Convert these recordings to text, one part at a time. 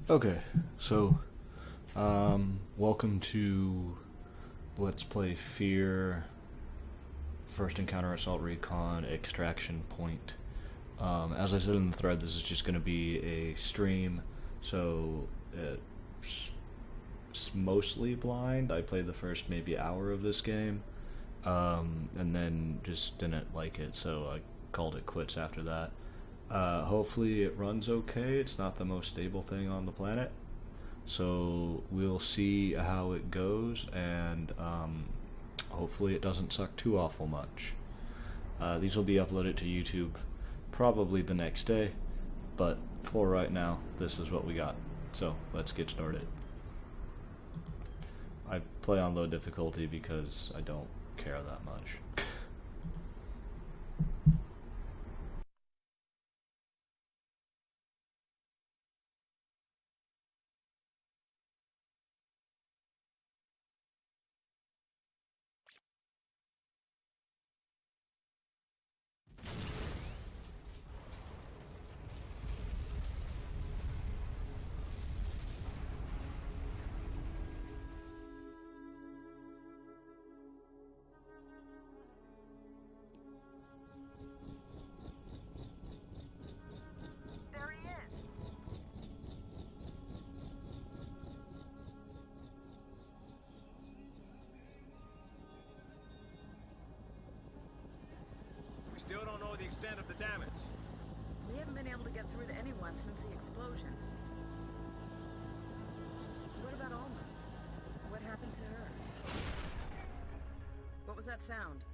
Okay, so, welcome to Let's Play F.E.A.R. First Encounter Assault Recon Extraction Point. As I said in the thread, this is just going to be a stream, so it's mostly blind. I played the first maybe hour of this game, and then just didn't like it, so I called it quits after that. Hopefully it runs okay. It's not the most stable thing on the planet, so we'll see how it goes, and hopefully it doesn't suck too awful much. These will be uploaded to YouTube probably the next day, but for right now, this is what we got. So let's get started. I play on low difficulty because I don't care that much. We still don't know the extent of the damage. We haven't been able to get through to anyone since the explosion. What about Alma? What happened to her? What was that sound?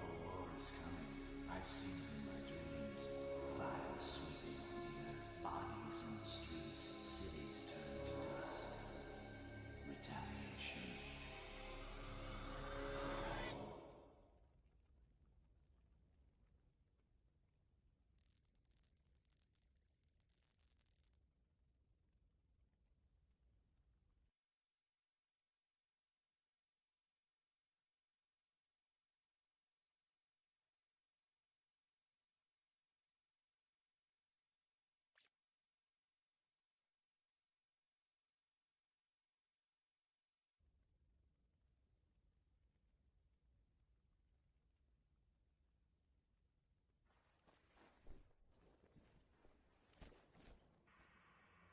A war is coming. I've seen it in my dreams. Fire sweeping on the earth. Bodies in the streets. Cities turned to dust. Retaliation.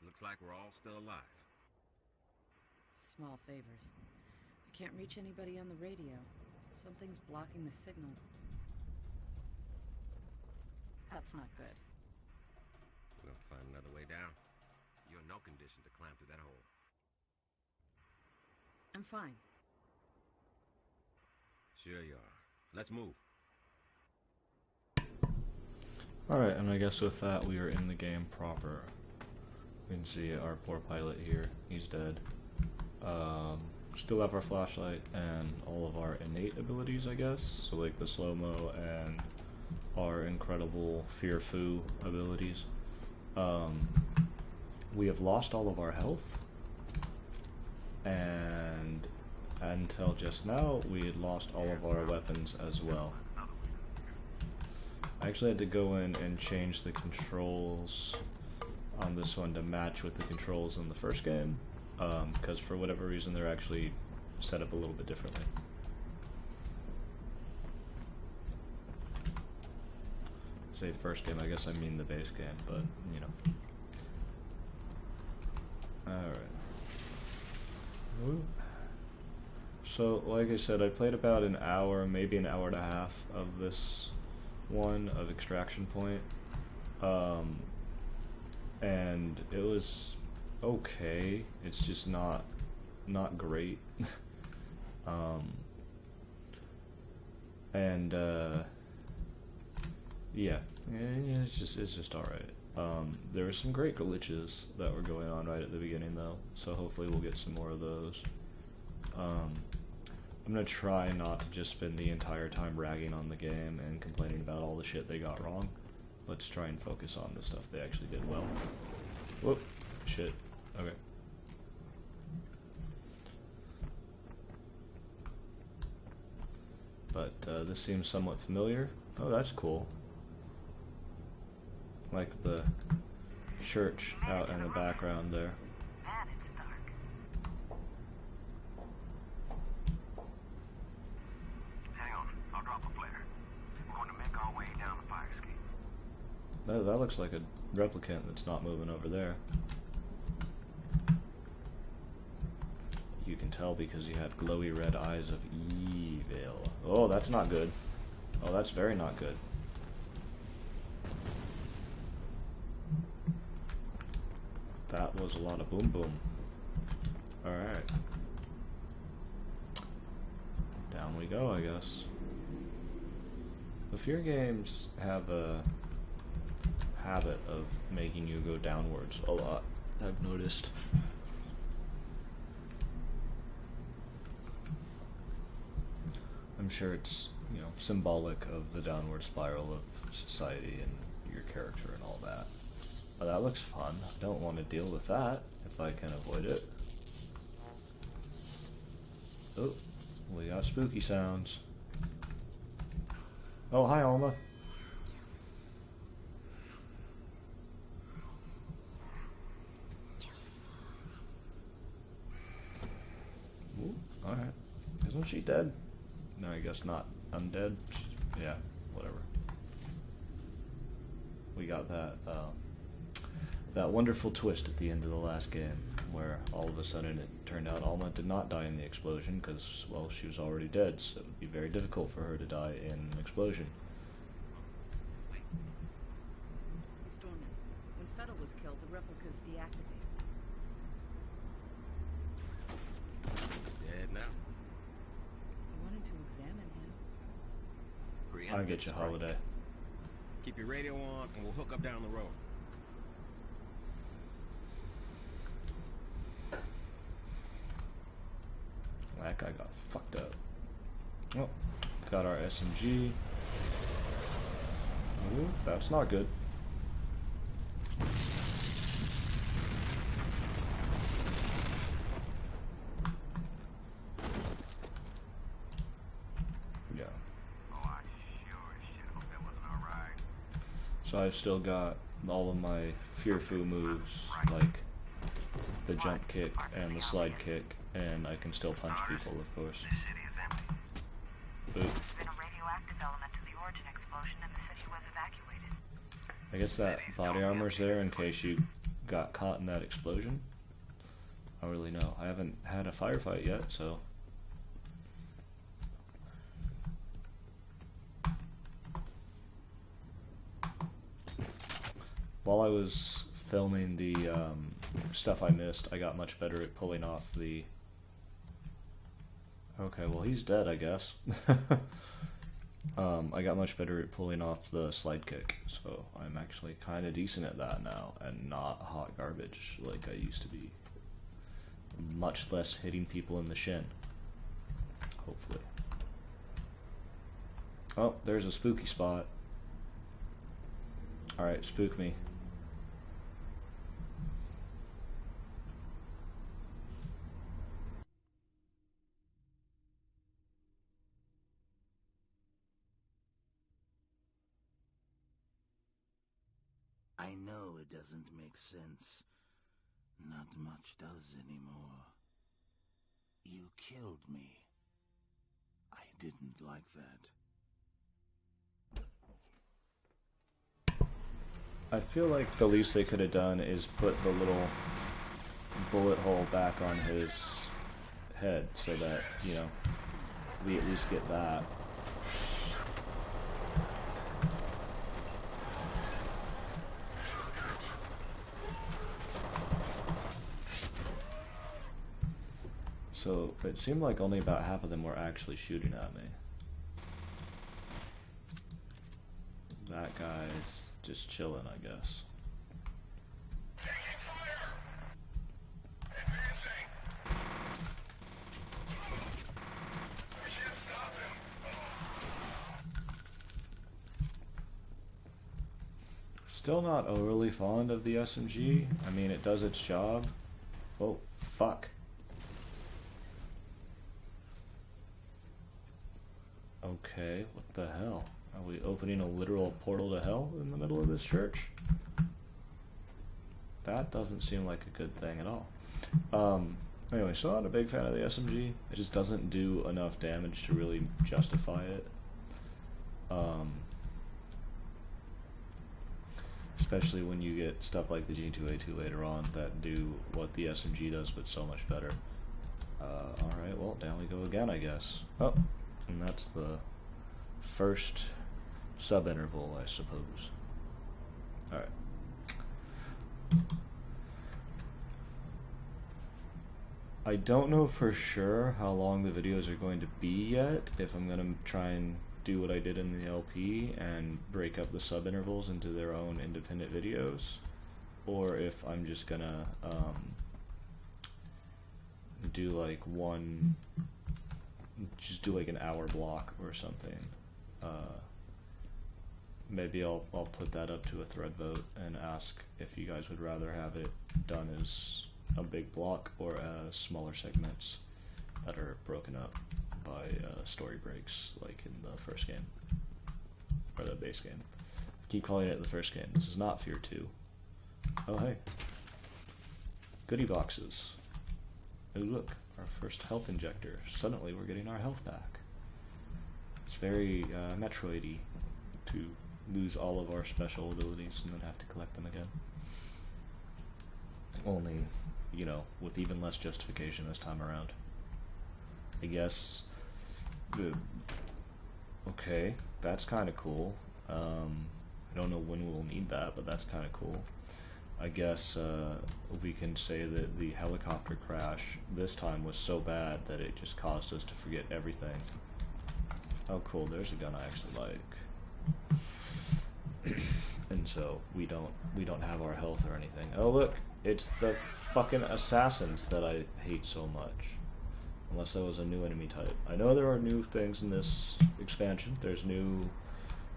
Looks like we're all still alive. Small favors. I can't reach anybody on the radio. Something's blocking the signal. That's not good. We'll have to find another way down. You're in no condition to climb through that hole. I'm fine. Sure you are. Let's move. Alright, and I guess with that we are in the game proper. We can see our poor pilot here. He's dead. Still have our flashlight and all of our innate abilities, I guess. So like the slow-mo and our incredible F.E.A.R. abilities. We have lost all of our health. And until just now, we had lost all of our weapons as well. I actually had to go in and change the controls on this one to match with the controls in the first game, because for whatever reason they're actually set up a little bit differently. Say first game, I guess I mean the base game, but you know. Alright. So, like I said, I played about an hour, maybe an hour and a half of this one, of Extraction Point. And it was okay. It's just not great. Yeah, it's just all right. There were some great glitches that were going on right at the beginning though, so hopefully we'll get some more of those. I'm gonna try not to just spend the entire time ragging on the game and complaining about all the shit they got wrong. Let's try and focus on the stuff they actually did well. Whoop. Shit. Okay. but this seems somewhat familiar. Oh, that's cool. Like the church out in the background there. Man, it's dark. Hang on, I'll drop a flare. We're going to make our way down the fire escape. That looks like a replicant that's not moving over there. You can tell because he had glowy red eyes of evil. Oh, that's not good. Oh, that's very not good. That was a lot of boom boom. Alright. Down we go, I guess. The F.E.A.R games have a habit of making you go downwards a lot, I've noticed. I'm sure it's, you know, symbolic of the downward spiral of society and your character and all that. Oh, that looks fun. I don't want to deal with that if I can avoid it. Oh, we got spooky sounds. Oh, hi, Alma. Ooh, alright. Isn't she dead? No, I guess not. Undead? Yeah, whatever. We got that, that wonderful twist at the end of the last game, where all of a sudden it turned out Alma did not die in the explosion, because, well, she was already dead, so it would be very difficult for her to die in an explosion. Stormont, when F.E.A.R was killed, the replicas deactivated. Dead now. I wanted to examine him. I'll get you, Holiday. Keep your radio on, and we'll hook up down the road. That guy got fucked up. Oh, got our SMG. Ooh, that's not good. Yeah. Oh, I sure as shit hope that wasn't alright. So I've still got all of my fearful moves, like the jump kick and the slide kick, and I can still punch people, of course. This city is empty. But There's been a radioactive element to the origin explosion and the city was evacuated. I guess that body armor's there in case you got caught in that explosion. I don't really know. I haven't had a firefight yet, so... While I was filming the stuff I missed, I got much better at pulling off the... Okay, well he's dead, I guess. I got much better at pulling off the slide kick, so I'm actually kind of decent at that now, and not hot garbage like I used to be. Much less hitting people in the shin. Hopefully. Oh, there's a spooky spot. Alright, spook me. I know it doesn't make sense. Not much does anymore. You killed me. I didn't like that. I feel like the least they could have done is put the little bullet hole back on his head so that, you know, we at least get that. So it seemed like only about half of them were actually shooting at me. That guy's just chilling, I guess. Taking fire! Advancing! We can't stop him! Still not overly fond of the SMG. I mean, it does its job. Oh, fuck. Okay, what the hell? Are we opening a literal portal to hell in the middle of this church? That doesn't seem like a good thing at all. Anyway, still not a big fan of the SMG. It just doesn't do enough damage to really justify it. Especially when you get stuff like the G2A2 later on that do what the SMG does, but so much better. Alright, well, down we go again, I guess. Oh, and that's the first sub-interval, I suppose. Alright. I don't know for sure how long the videos are going to be yet, if I'm going to try and do what I did in the LP and break up the sub-intervals into their own independent videos, or if I'm just going to do like just do like an hour block or something. Maybe I'll put that up to a thread vote and ask if you guys would rather have it done as a big block or as smaller segments that are broken up by story breaks, like in the first game, or the base game. I keep calling it the first game. This is not F.E.A.R 2. Oh hey, goodie boxes. Oh look, our first health injector. Suddenly we're getting our health back. It's very Metroid-y to lose all of our special abilities and then have to collect them again. Only, you know, with even less justification this time around. I guess. Okay, that's kind of cool. I don't know when we'll need that, but that's kind of cool. I guess we can say that the helicopter crash this time was so bad that it just caused us to forget everything. Oh cool, there's a gun I actually like. And so we don't have our health or anything. Oh look, it's the fucking assassins that I hate so much. Unless that was a new enemy type. I know there are new things in this expansion. There's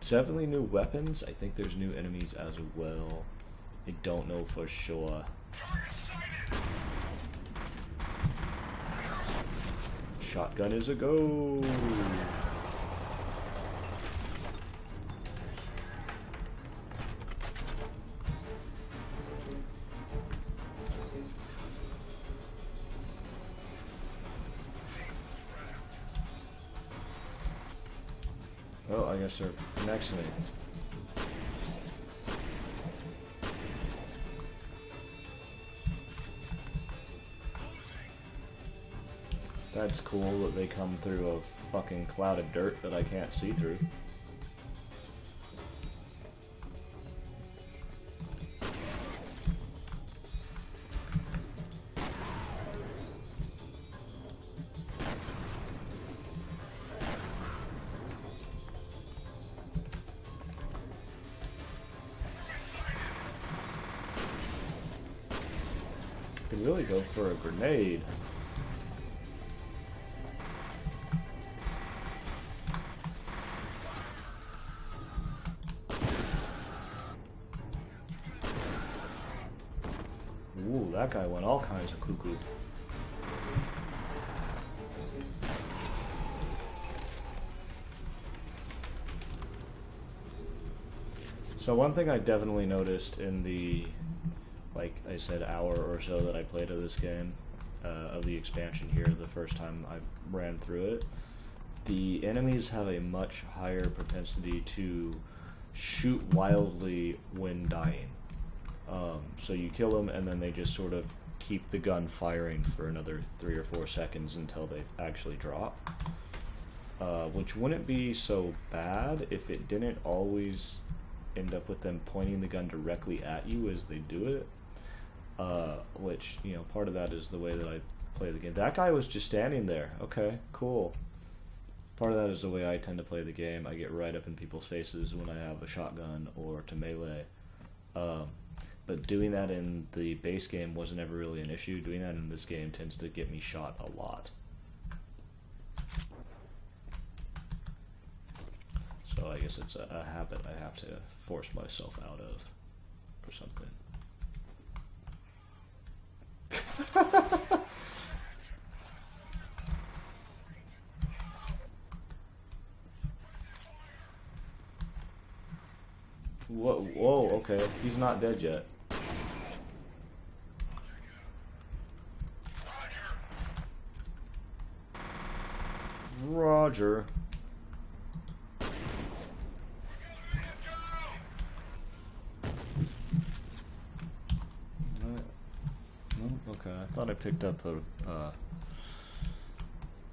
definitely new weapons. I think there's new enemies as well. I don't know for sure. Shotgun is a go. Oh, I guess they're next to me. That's cool that they come through a fucking cloud of dirt that I can't see through. Could really go for a grenade. Ooh, that guy went all kinds of cuckoo. So one thing I definitely noticed in the, like I said, hour or so that I played of this game, of the expansion here, the first time I ran through it, the enemies have a much higher propensity to shoot wildly when dying. So you kill them and then they just sort of keep the gun firing for another 3 or 4 seconds until they actually drop. Which wouldn't be so bad if it didn't always end up with them pointing the gun directly at you as they do it. Which, you know, part of that is the way that I play the game. That guy was just standing there. Okay, cool. Part of that is the way I tend to play the game. I get right up in people's faces when I have a shotgun or to melee. But doing that in the base game wasn't ever really an issue. Doing that in this game tends to get me shot a lot. So I guess it's a habit I have to force myself out of, or something. Whoa, whoa, okay. He's not dead yet. Roger. Okay, I thought I picked up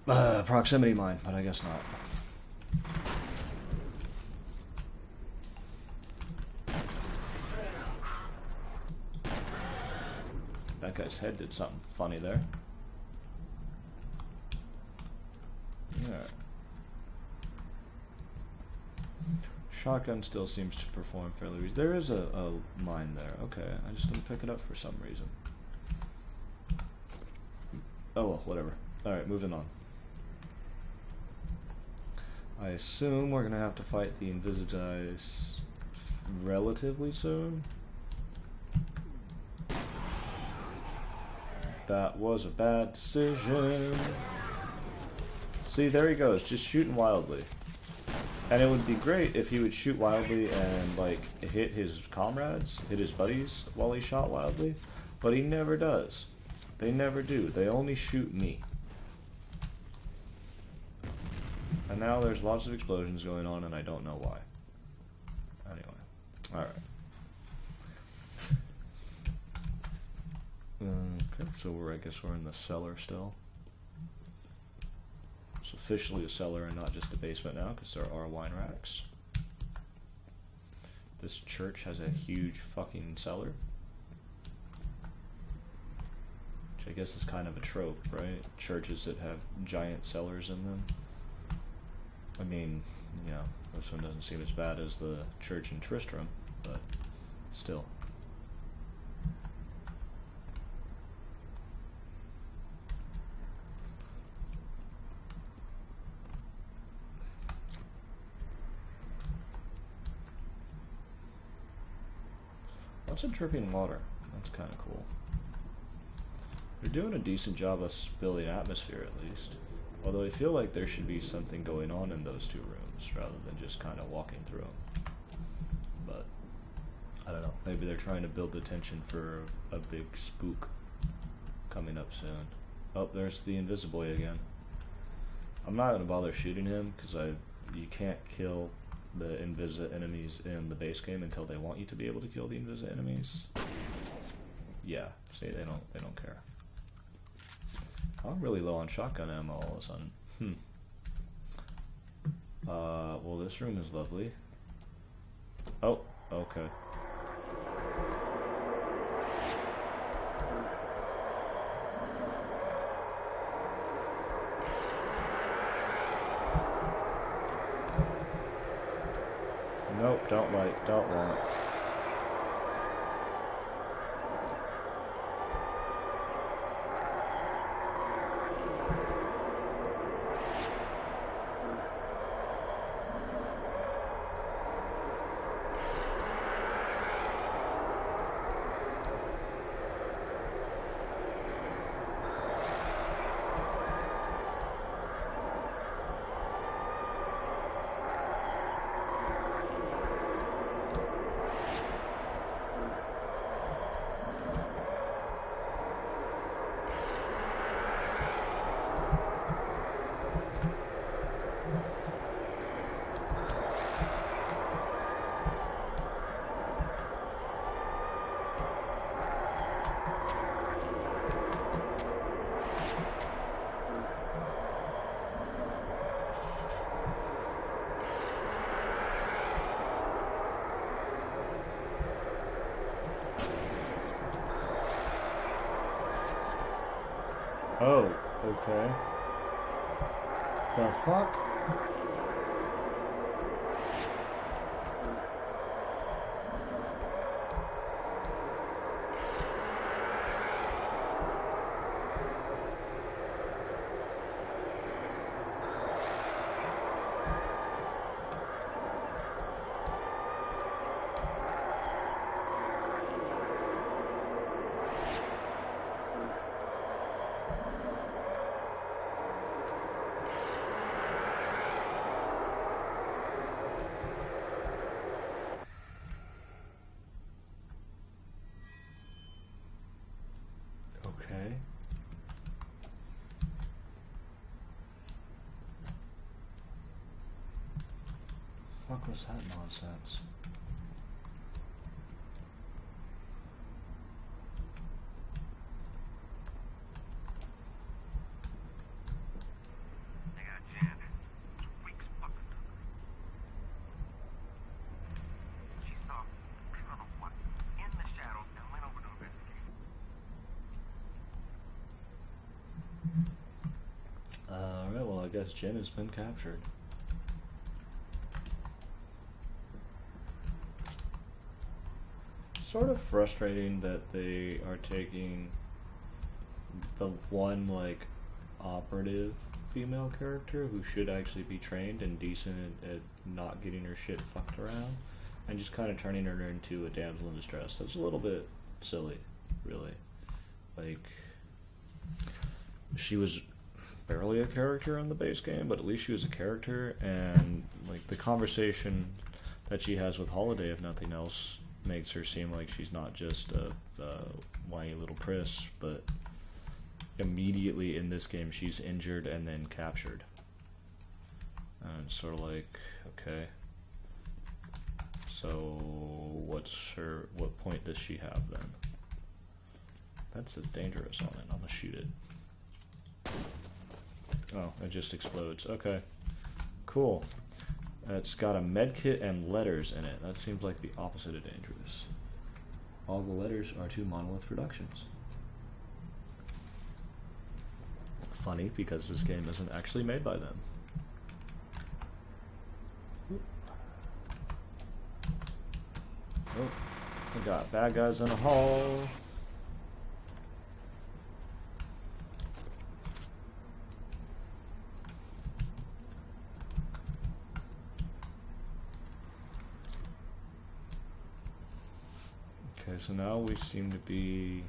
a proximity mine, but I guess not. That guy's head did something funny there. Yeah. Shotgun still seems to perform fairly reasonably. There is a mine there. Okay, I just didn't pick it up for some reason. Oh well, whatever. Alright, moving on. I assume we're gonna have to fight the Invisigies relatively soon. That was a bad decision. See, there he goes, just shooting wildly. And it would be great if he would shoot wildly and, like, hit his comrades, hit his buddies while he shot wildly. But he never does. They never do. They only shoot me. And now there's lots of explosions going on and I don't know why. Anyway. Alright. Okay, so I guess we're in the cellar still. It's officially a cellar and not just a basement now, because there are wine racks. This church has a huge fucking cellar. Which I guess is kind of a trope, right? Churches that have giant cellars in them. I mean, yeah, this one doesn't seem as bad as the church in Tristram, but still. Lots of dripping water. That's kind of cool. They're doing a decent job of spilling atmosphere, at least. Although I feel like there should be something going on in those two rooms, rather than just kind of walking through them. But, I don't know. Maybe they're trying to build the tension for a big spook coming up soon. Oh, there's the Invisiboy again. I'm not going to bother shooting him, because you can't kill the Invisa enemies in the base game until they want you to be able to kill the Invisa enemies. Yeah, see, they don't care. I'm really low on shotgun ammo all of a sudden. Well, this room is lovely. Oh, okay. Nope, don't like, don't want. Oh, okay. The fuck? Okay. Fuck was that nonsense? They got Jan. Weeks fucking took her. She saw, I don't know what, in the shadows and went over to investigate. Alright, well, I guess Jen has been captured. Sort of frustrating that they are taking the one, like, operative female character who should actually be trained and decent at not getting her shit fucked around and just kind of turning her into a damsel in distress. That's a little bit silly, really. Like, she was barely a character in the base game, but at least she was a character, and like the conversation that she has with Holiday, if nothing else, makes her seem like she's not just a whiny little priss, but immediately in this game she's injured and then captured. And it's sort of like, okay, so what point does she have then? That says dangerous on it. I'm gonna shoot it. Oh, it just explodes. Okay. Cool. It's got a medkit and letters in it. That seems like the opposite of dangerous. All the letters are to Monolith Productions. Funny, because this game isn't actually made by them. Oh, we got bad guys in a hall. Okay, so now we seem to be,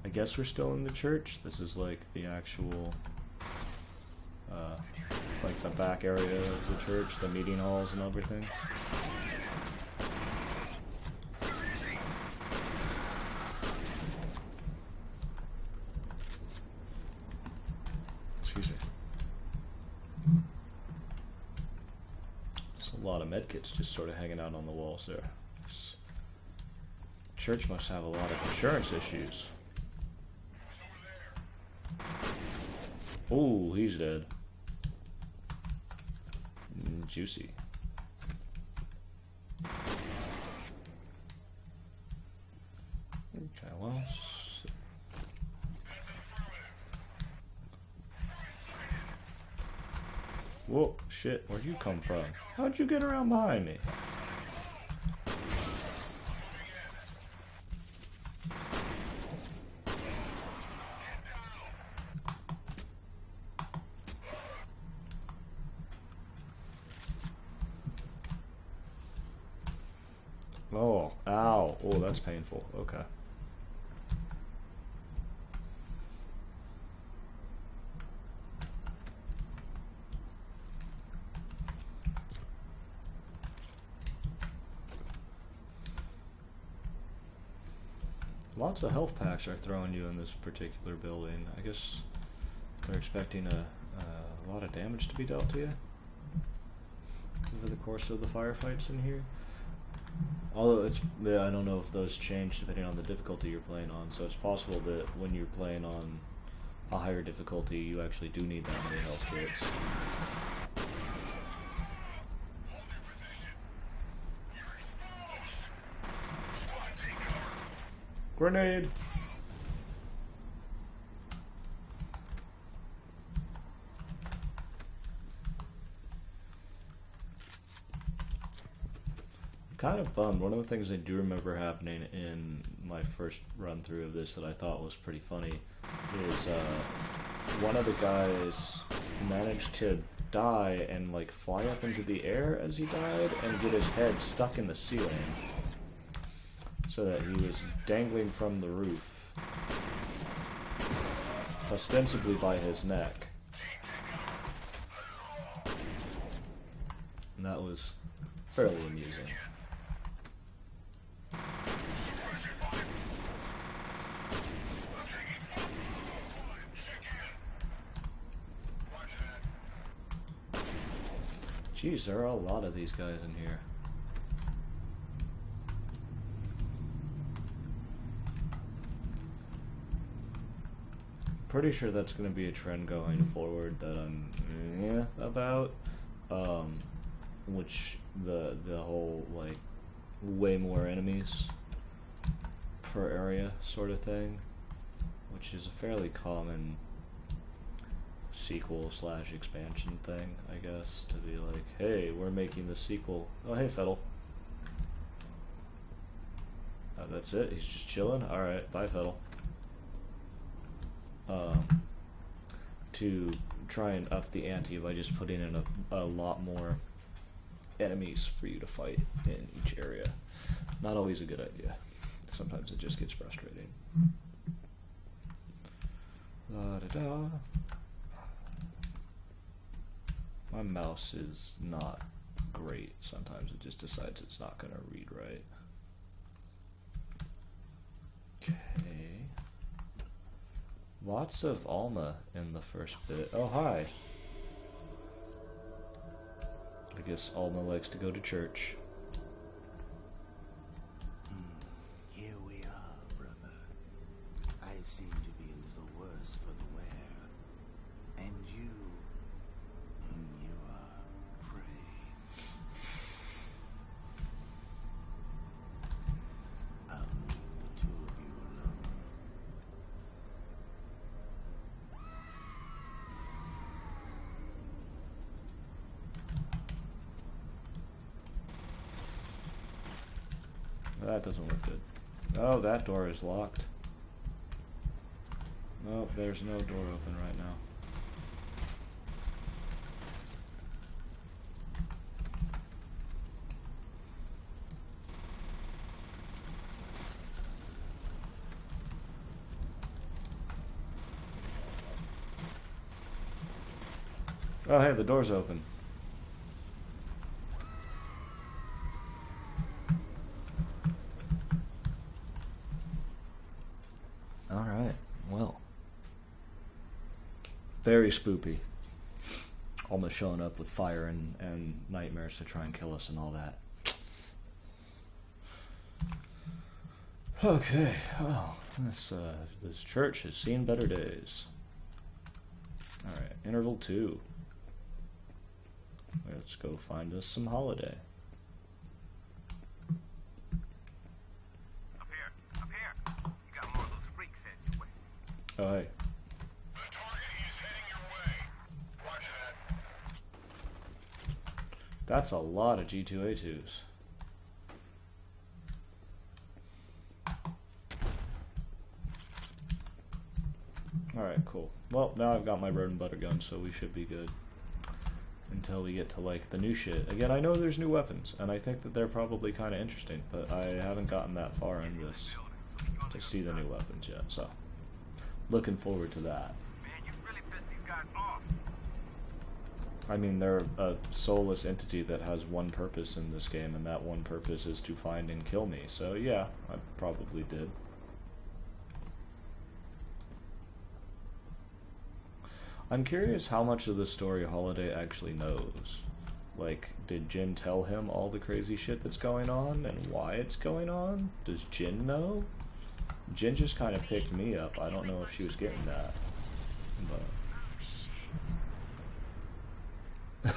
I guess we're still in the church. This is like the actual, like the back area of the church, the meeting halls and everything. Excuse me. There's a lot of medkits just sort of hanging out on the walls there. Church must have a lot of insurance issues. Ooh, he's dead. Juicy. Okay, well. Whoa, shit, where'd you come from? How'd you get around behind me? Oh, ow. Oh, that's painful. Okay. Lots of health packs are throwing you in this particular building. I guess they're expecting a lot of damage to be dealt to you over the course of the firefights in here. Although it's, yeah, I don't know if those change depending on the difficulty you're playing on, so it's possible that when you're playing on a higher difficulty, you actually do need that many health kits. Hold your position. You're exposed. Squad, take cover. Grenade! Kind of bummed. One of the things I do remember happening in my first run through of this that I thought was pretty funny is one of the guys managed to die and like fly up into the air as he died and get his head stuck in the ceiling so that he was dangling from the roof, ostensibly by his neck. And that was fairly amusing. Suppress your fire. I'm taking Jeez, there are a lot of these guys in here. Pretty sure that's going to be a trend going forward that I'm about. Which the whole like way more enemies per area sort of thing, which is a fairly common sequel / expansion thing, I guess, to be like, hey, we're making the sequel. Oh, hey, Fiddle. Oh, that's it? He's just chilling? Alright, bye, Fiddle. To try and up the ante by just putting in a lot more enemies for you to fight in each area. Not always a good idea. Sometimes it just gets frustrating. La-da-da. My mouse is not great. Sometimes it just decides it's not going to read right. Okay. Lots of Alma in the first bit. Oh, hi. I guess Alma likes to go to church. Here we are, brother. I seem to be a little worse for the wear. And you are prey. I'll leave the two of you alone. That doesn't look good. Oh, that door is locked. Nope, there's no door open right now. Oh, hey, the door's open. Alright, well. Very spoopy. Almost showing up with fire and nightmares to try and kill us and all that. Okay, well, this church has seen better days. Alright, interval 2. Let's go find us some holiday. Up here. You got more of those freaks heading your way. Oh, hey. The target is heading your way. Roger that. That's a lot of G2A2s. Alright, cool. Well, now I've got my bread and butter gun, so we should be good. Until we get to, like, the new shit. Again, I know there's new weapons, and I think that they're probably kind of interesting, but I haven't gotten that far in this to see the new weapons yet, so looking forward to that. Man, you really pissed these guys off. I mean, they're a soulless entity that has one purpose in this game, and that one purpose is to find and kill me, so yeah, I probably did. I'm curious how much of the story Holiday actually knows. Like, did Jin tell him all the crazy shit that's going on and why it's going on? Does Jin know? Jin just kind of picked me up. I don't know if she was getting that. But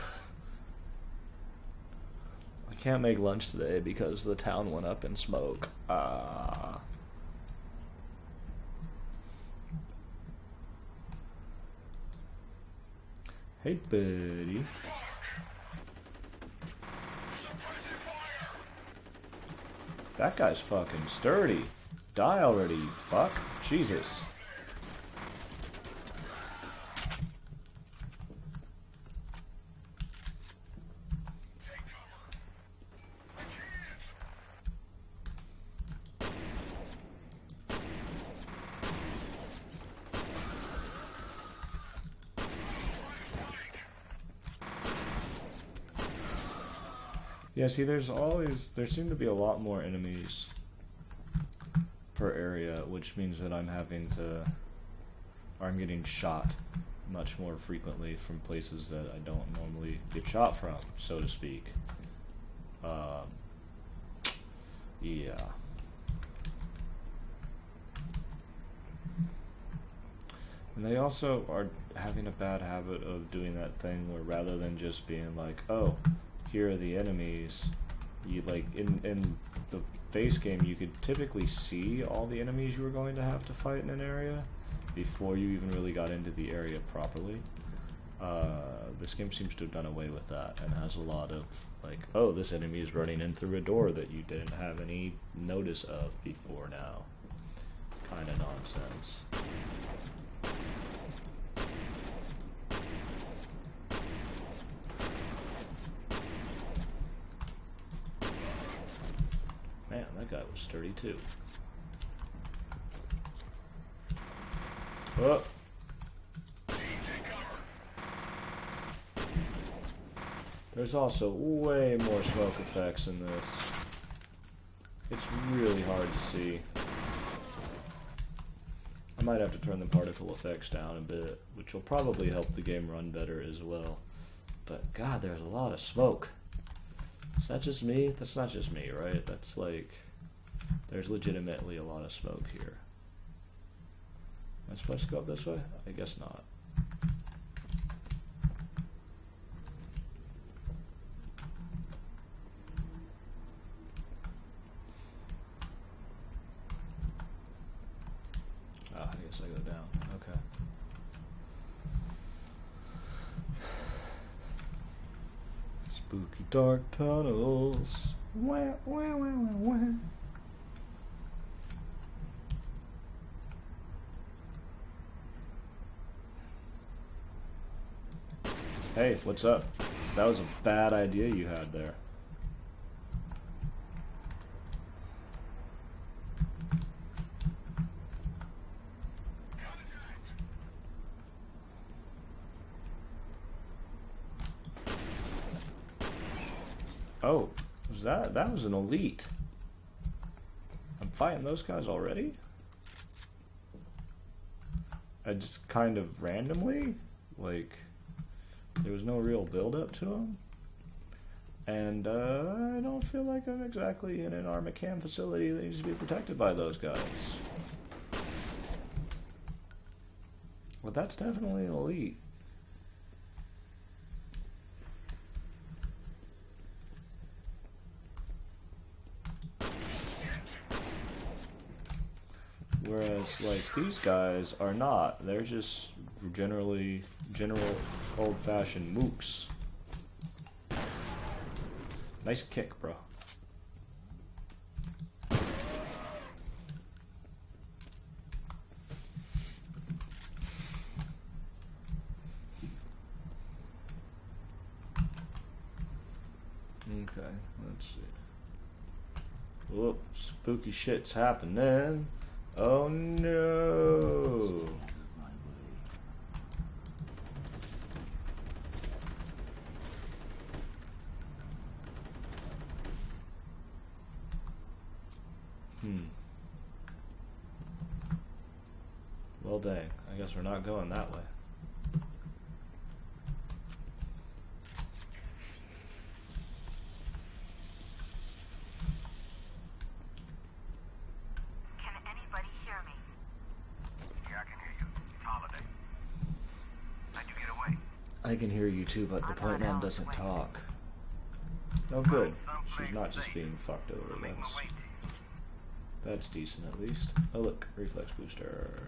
I can't make lunch today because the town went up in smoke. Hey, buddy. That guy's fucking sturdy. Die already, you fuck. Jesus. Yeah, see, there seem to be a lot more enemies per area, which means that I'm getting shot much more frequently from places that I don't normally get shot from, so to speak. Yeah. And they also are having a bad habit of doing that thing where rather than just being like, oh, here are the enemies, you like in the face game you could typically see all the enemies you were going to have to fight in an area before you even really got into the area properly. This game seems to have done away with that and has a lot of like, oh, this enemy is running in through a door that you didn't have any notice of before now. Kind of nonsense. Man, that guy was sturdy too. Oh! There's also way more smoke effects in this. It's really hard to see. I might have to turn the particle effects down a bit, which will probably help the game run better as well. But god, there's a lot of smoke. Is that just me? That's not just me, right? That's like... There's legitimately a lot of smoke here. Am I supposed to go up this way? I guess not. Oh, I guess I go down. Okay. Spooky dark tunnels. Wah, wah, wah, wah, wah. Hey, what's up? That was a bad idea you had there. Oh, was that was an elite. I'm fighting those guys already? I just kind of randomly? Like, there was no real build-up to them? And I don't feel like I'm exactly in an armor cam facility that needs to be protected by those guys. Well, that's definitely an elite. Whereas, like, these guys are not. They're just general old-fashioned mooks. Nice kick, bro. Okay, let's see. Whoop, spooky shit's happening. Oh no! Well, dang. I guess we're not going that way. Can anybody hear me? Yeah, I can hear you. It's Holiday. How'd you get away? I can hear you too, but the point man doesn't talk. Oh, good. She's not just being fucked over. That's decent, at least. Oh, look. Reflex booster.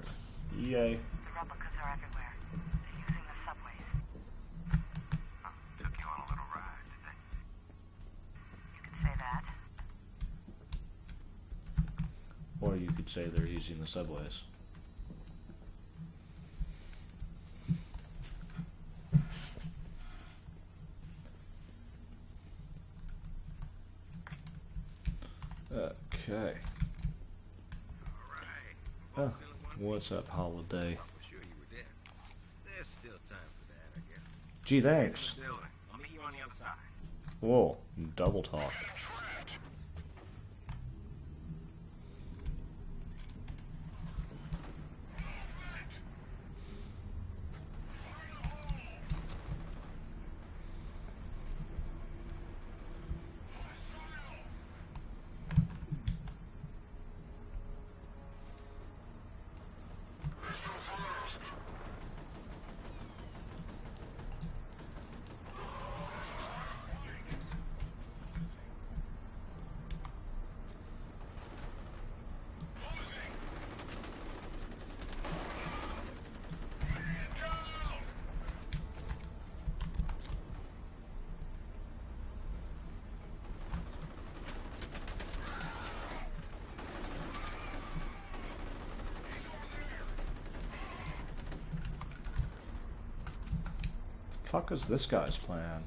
Yay. The replicas are everywhere. They're using the subways. Took you on a little ride, did they? You could say that. Or you could say they're using the subways. Okay. Oh, what's up, Holiday? Sure you were there. There's still time for that, I guess. Gee, thanks. I'll meet you on the other side. Whoa, double talk. fuck is this guy's plan?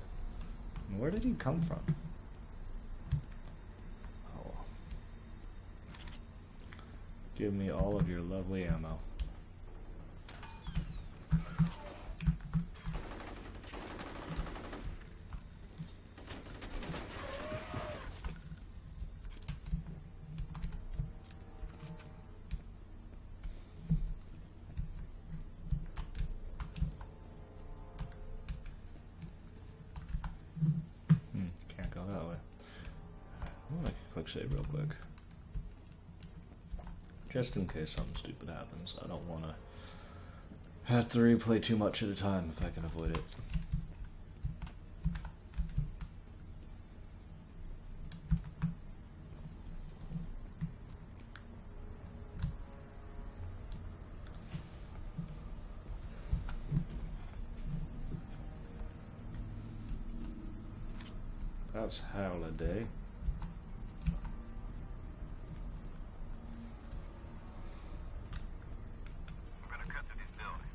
And where did he come from? Oh. Give me all of your lovely ammo. Can't go that way. I'll make a quick save real quick. Just in case something stupid happens. I don't want to have to replay too much at a time if I can avoid it. That's holiday. We're gonna cut through these buildings.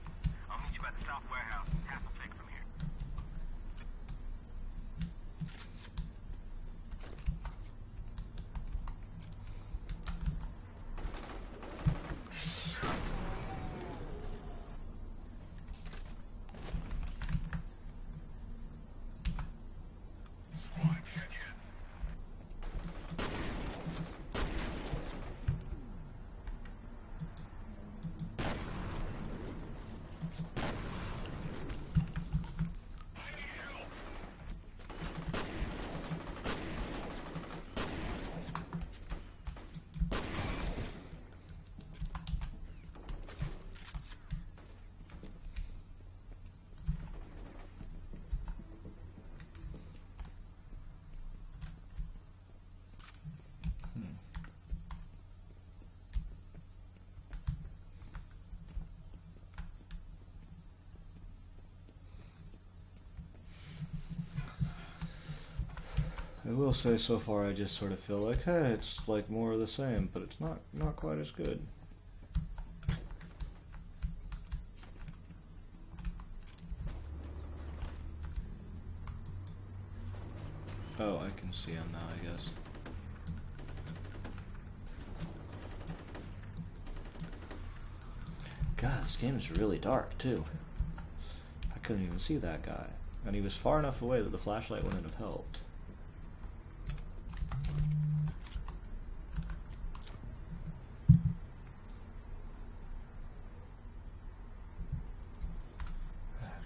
I'll meet you by the south warehouse, half a fig from here. I will say so far I just sort of feel like, hey, it's like more of the same, but it's not quite as good. Oh, I can see him now, I guess. God, this game is really dark, too. I couldn't even see that guy. And he was far enough away that the flashlight wouldn't have helped.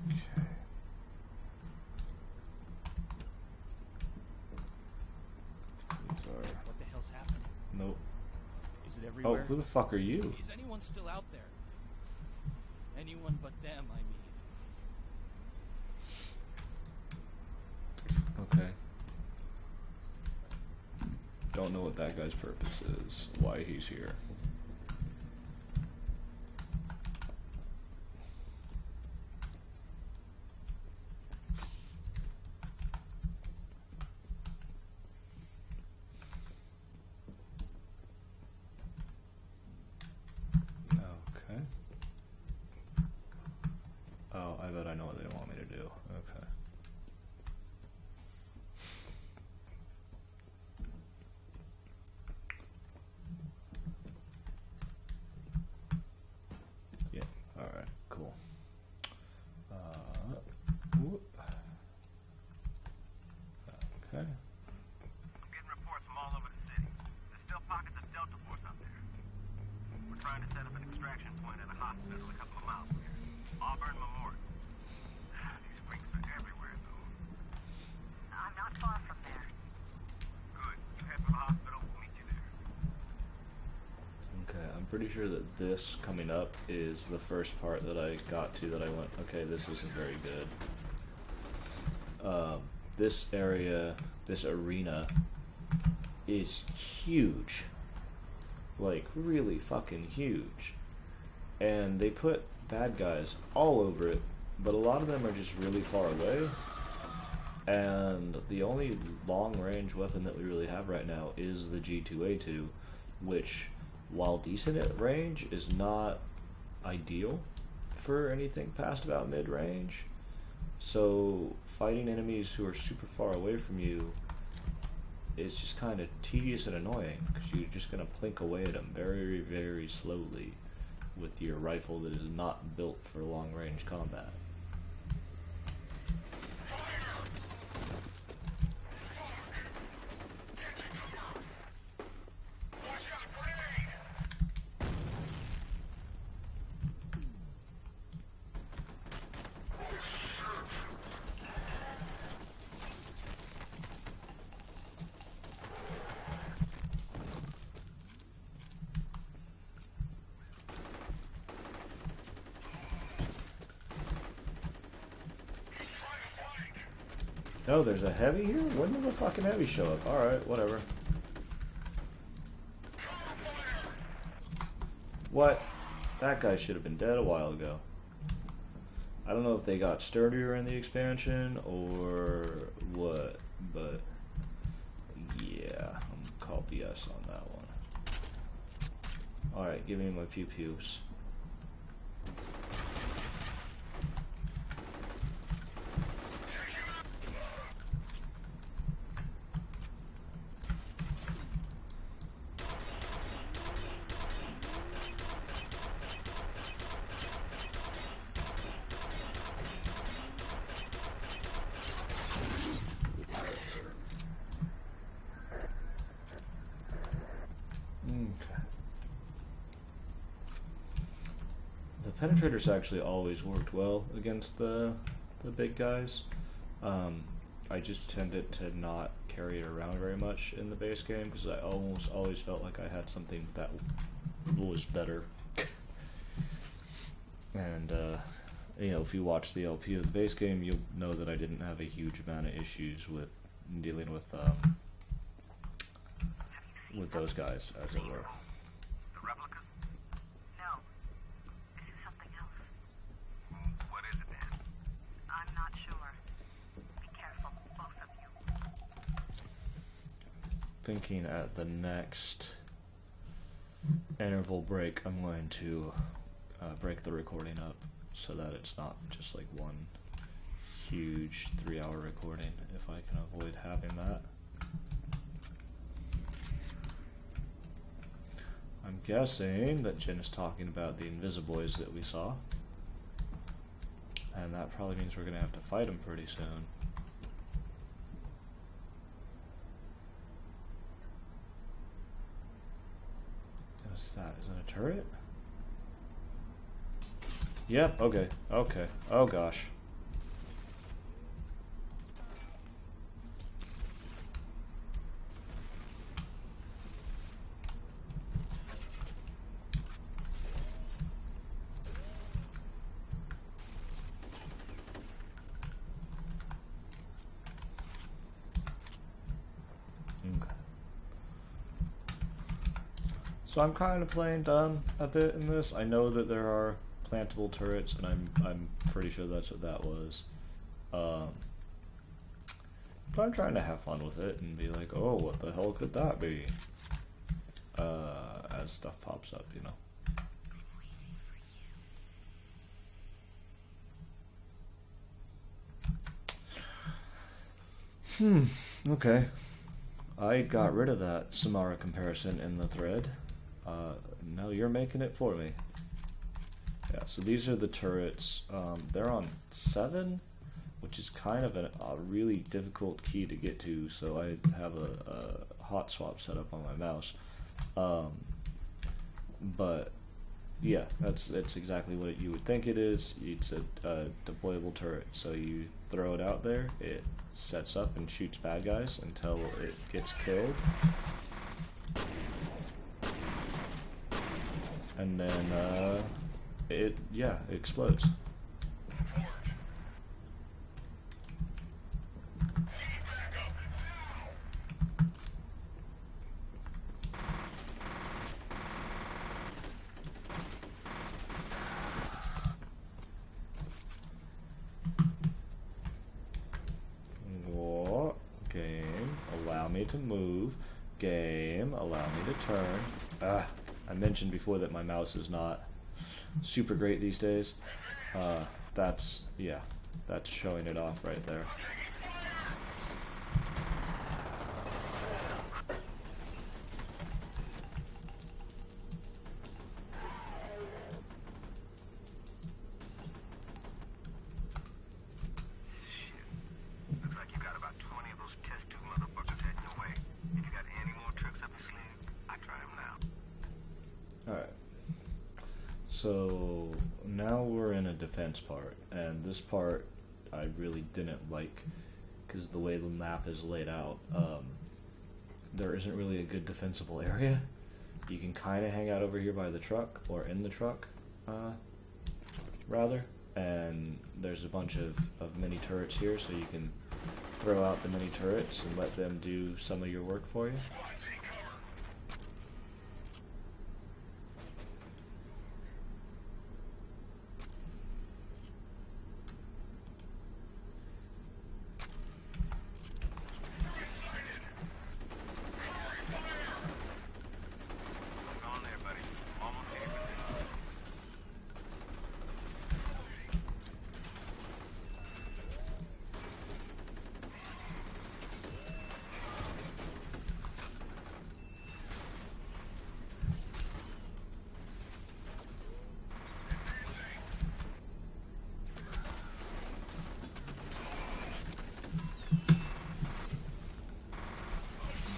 Okay. These are... What the hell's happening? Nope. Is it Oh, everywhere? who the fuck are you? Is anyone still out there? Anyone but them, I mean. Okay. Don't know what that guy's purpose is, why he's here. Okay. Oh, I bet I know what they want me to do. Okay. Yeah, alright, cool. Whoop. Okay. I'm getting reports from all over the city. There's still pockets of Delta Force out there. We're trying to set up an extraction point at a hospital a couple of miles from here. Auburn Memorial. These freaks are everywhere, though. I'm not far from there. Good. You head for the hospital, we'll meet you there. Okay, I'm pretty sure that this coming up is the first part that I got to that I went, okay, this isn't very good. This area, this arena, is huge. Like, really fucking huge. And they put bad guys all over it, but a lot of them are just really far away. And the only long-range weapon that we really have right now is the G2A2, which, while decent at range, is not ideal for anything past about mid-range. So fighting enemies who are super far away from you is just kind of tedious and annoying, because you're just going to plink away at them very, very slowly with your rifle that is not built for long-range combat. Oh, there's a heavy here? When did the fucking heavy show up? Alright, whatever. What? That guy should have been dead a while ago. I don't know if they got sturdier in the expansion or what, but yeah, I'm gonna call BS on that one. Alright, give me my pew-pews. Penetrators actually always worked well against the big guys. I just tended to not carry it around very much in the base game because I almost always felt like I had something that was better. And you know, if you watch the LP of the base game, you'll know that I didn't have a huge amount of issues with dealing with those guys, as it were. Thinking at the next interval break, I'm going to break the recording up so that it's not just like one huge 3-hour recording, if I can avoid having that. I'm guessing that Jen is talking about the Invisiboys that we saw, and that probably means we're going to have to fight them pretty soon. What's that? Is that a turret? Yep, okay, okay. Oh gosh. So I'm kind of playing dumb a bit in this. I know that there are plantable turrets, and I'm pretty sure that's what that was. But I'm trying to have fun with it and be like, oh, what the hell could that be? As stuff pops up, you know. Okay. I got rid of that Samara comparison in the thread. Now you're making it for me. Yeah, so these are the turrets. They're on 7, which is kind of a really difficult key to get to, so I have a hot swap set up on my mouse. But yeah, that's exactly what you would think it is. It's a deployable turret, so you throw it out there, it sets up and shoots bad guys until it gets killed. And then it explodes. What? Game, allow me to move. Game, allow me to turn. I mentioned before that my mouse is not super great these days. That's showing it off right there. Looks like you got about 20 of those test tube motherfuckers heading your way. If you got any more tricks up your sleeve, I try them now. Alright. So now we're in a defense part, and this part I really didn't like because the way the map is laid out, there isn't really a good defensible area. You can kind of hang out over here by the truck, or in the truck, rather, and there's a bunch of mini turrets here, so you can throw out the mini turrets and let them do some of your work for you. What's on there, buddy? Almost in your position.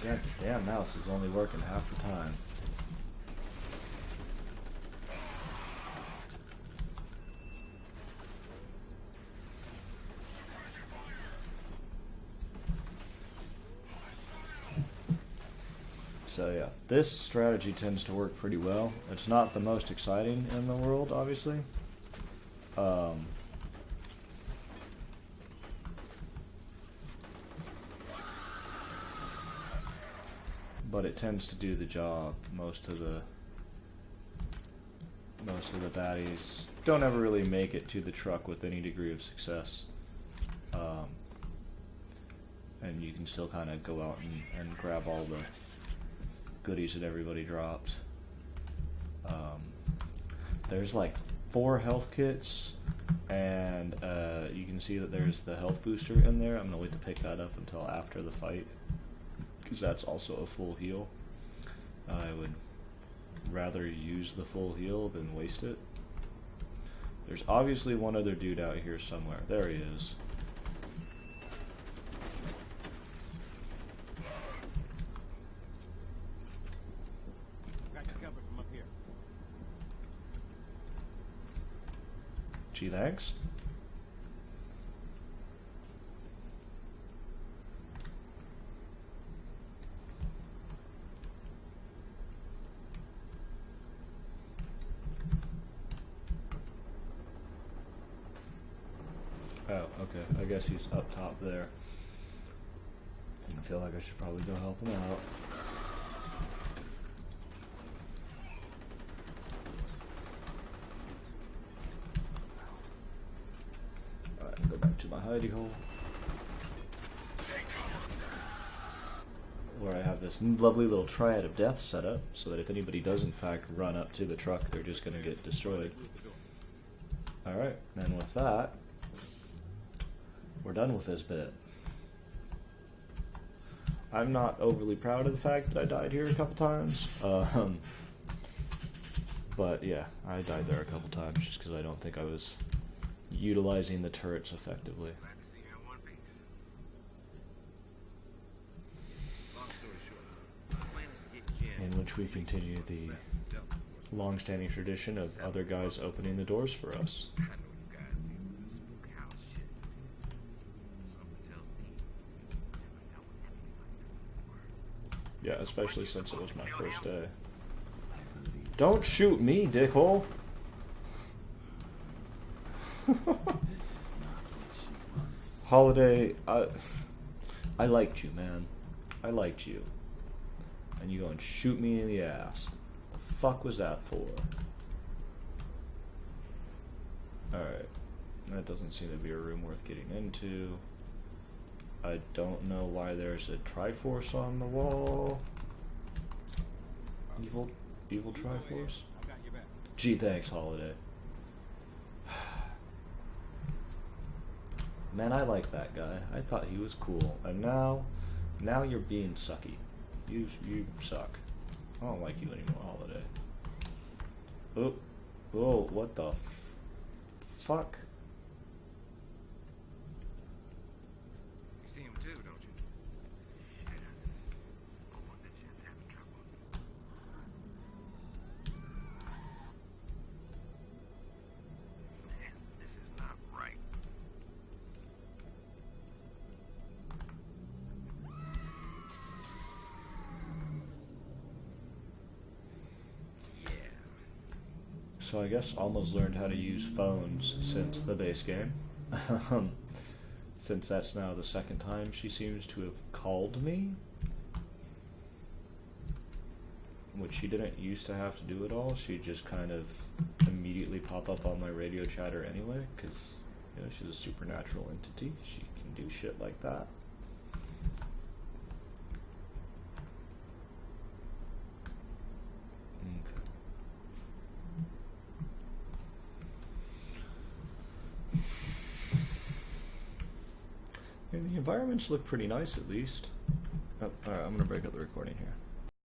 God damn, mouse is only working half the time. So yeah, this strategy tends to work pretty well. It's not the most exciting in the world, obviously. But it tends to do the job. Most of the baddies don't ever really make it to the truck with any degree of success. And you can still kind of go out and grab all the goodies that everybody drops. There's like 4 health kits, and you can see that there's the health booster in there. I'm gonna wait to pick that up until after the fight, because that's also a full heal. I would rather use the full heal than waste it. There's obviously one other dude out here somewhere. There he is. Got you covered from up here. Gee, thanks. Oh, okay. I guess he's up top there. I feel like I should probably go help him out. Alright, go back to my hidey hole, where I have this lovely little triad of death set up, so that if anybody does in fact run up to the truck, they're just gonna get destroyed. Alright, and with that, we're done with this bit. I'm not overly proud of the fact that I died here a couple times, but yeah, I died there a couple times just because I don't think I was utilizing the turrets effectively. Glad to see you in one piece. Long story short, the plan is to get Jen. In which we continue the long-standing tradition of other guys opening the doors for us. I know you guys deal with this spook house shit. Something tells me you've never dealt with anything like that before. Yeah, especially since it was my first day. Don't shoot me, dickhole! Holiday, I liked you, man. I liked you. And you go and shoot me in the ass. The fuck was that for? Alright. That doesn't seem to be a room worth getting into. I don't know why there's a Triforce on the wall. Evil Triforce? I got your back. Gee, thanks, Holiday. Man, I like that guy. I thought he was cool. And now you're being sucky. You suck. I don't like you anymore, Holiday. Oh, what the fuck? You see him too, don't you? Shit. No wonder Jet's having trouble. Man, this is not right. Yeah. So I guess Alma's learned how to use phones since the base game. Since that's now the second time she seems to have called me. Which she didn't used to have to do at all. She'd just kind of immediately pop up on my radio chatter anyway, because, you know, she's a supernatural entity. She can do shit like that. Okay. And the environments look pretty nice, at least. Oh, alright, I'm gonna break up the recording here.